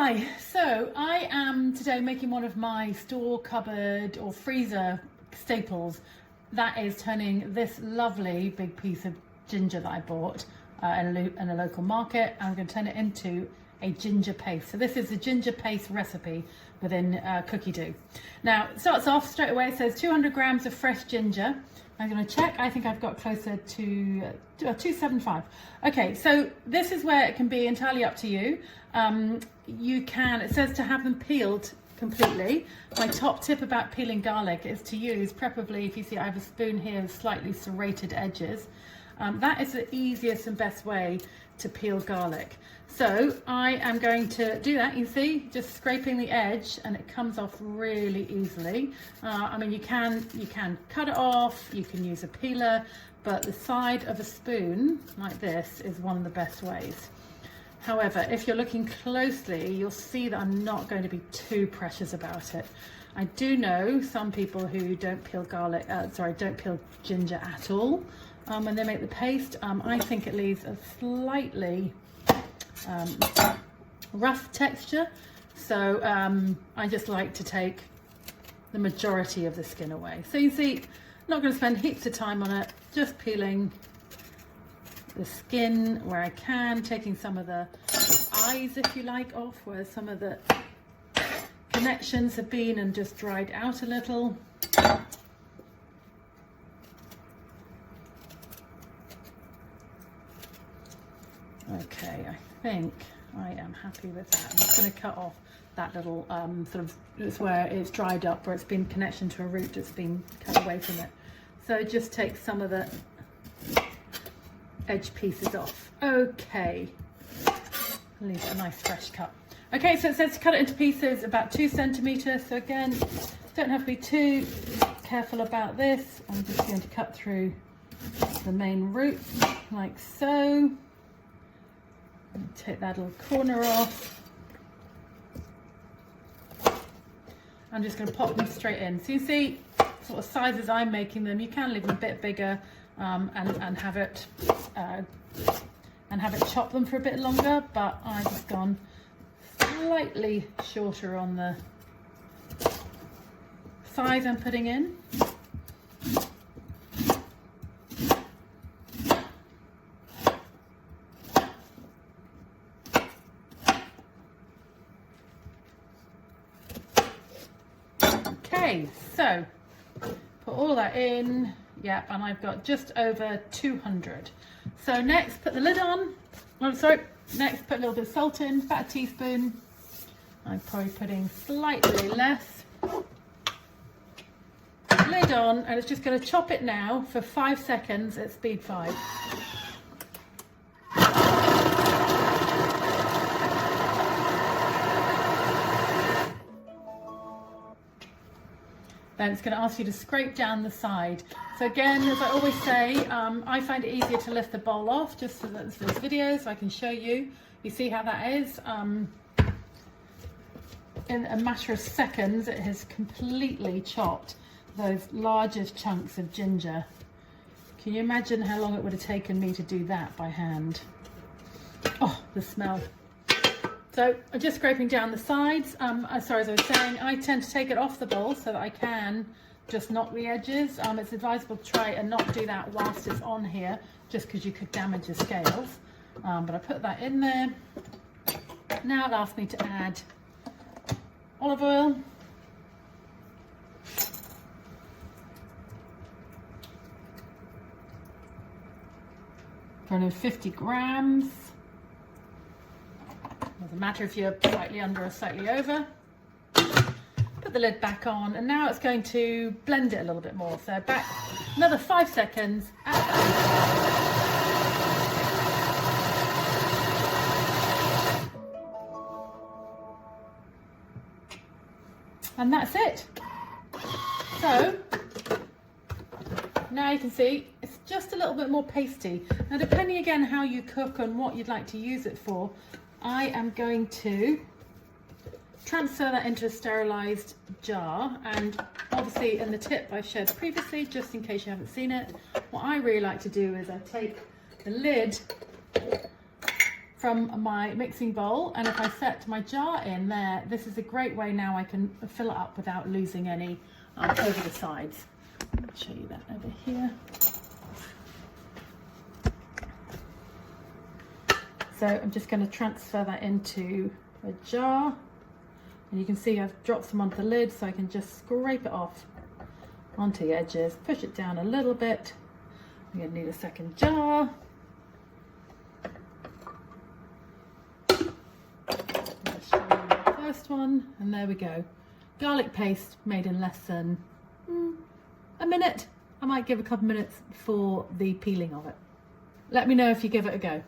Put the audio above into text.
Hi, so I am today making one of my store cupboard or freezer staples. That is turning this lovely big piece of ginger that I bought in a local market. I'm going to turn it into a ginger paste. So this is the ginger paste recipe within cookie dough. Now it starts off straight away. It says 200 grams of fresh ginger. I'm going to check. I think I've got closer to 275. Okay, so this is where it can be entirely up to you. It says to have them peeled completely. My top tip about peeling garlic is to use, preferably if you see I have a spoon here with slightly serrated edges. That is the easiest and best way to peel garlic. So I am going to do that. You see, just scraping the edge, and it comes off really easily. I mean, you can cut it off, you can use a peeler, but the side of a spoon like this is one of the best ways. However, if you're looking closely, you'll see that I'm not going to be too precious about it. I do know some people who don't peel don't peel ginger at all when they make the paste. I think it leaves a slightly rough texture, so I just like to take the majority of the skin away. So you see, I'm not going to spend heaps of time on it, just peeling the skin where I can, taking some of the eyes, if you like, off where some of the connections have been and just dried out a little. Okay, I think I am happy with that. I'm just going to cut off that little it's where it's dried up, where it's been connection to a root that's been cut away from it. So just take some of the edge pieces off. Okay, leave it a nice fresh cut. Okay, so it says to cut it into pieces about 2 centimeters. So again, don't have to be too careful about this. I'm just going to cut through the main root like so. Take that little corner off. I'm just going to pop them straight in. So you see sort of sizes I'm making them. You can leave them a bit bigger and have it chop them for a bit longer, but I've just gone slightly shorter on the size I'm putting in. Okay, so put all that in, yep, and I've got just over 200. So next, put the lid on. Next put a little bit of salt in, about a teaspoon. I'm probably putting slightly less. Lid on, and it's just going to chop it now for 5 seconds at speed 5. Then it's going to ask you to scrape down the side. So again, as I always say, I find it easier to lift the bowl off just so that this video so I can show you. You see how that is? In a matter of seconds, it has completely chopped those largest chunks of ginger. Can you imagine how long it would have taken me to do that by hand? Oh, the smell. So I'm just scraping down the sides. As I was saying, I tend to take it off the bowl so that I can just knock the edges. It's advisable to try and not do that whilst it's on here, just because you could damage the scales. But I put that in there. Now it asks me to add olive oil. For 50 grams. Doesn't matter if you're slightly under or slightly over. Put the lid back on, and now it's going to blend it a little bit more. So back another 5 seconds. And that's it. So now you can see it's just a little bit more pasty. Now, depending again how you cook and what you'd like to use it for, I am going to transfer that into a sterilised jar, and obviously in the tip I shared previously, just in case you haven't seen it, what I really like to do is I take the lid from my mixing bowl, and if I set my jar in there, this is a great way now I can fill it up without losing any over the sides. I'll show you that over here. So I'm just going to transfer that into a jar, and you can see I've dropped some onto the lid, so I can just scrape it off onto the edges, push it down a little bit. I'm going to need a second jar. Let's show you the first one, and there we go. Garlic paste made in less than a minute. I might give a couple minutes for the peeling of it. Let me know if you give it a go.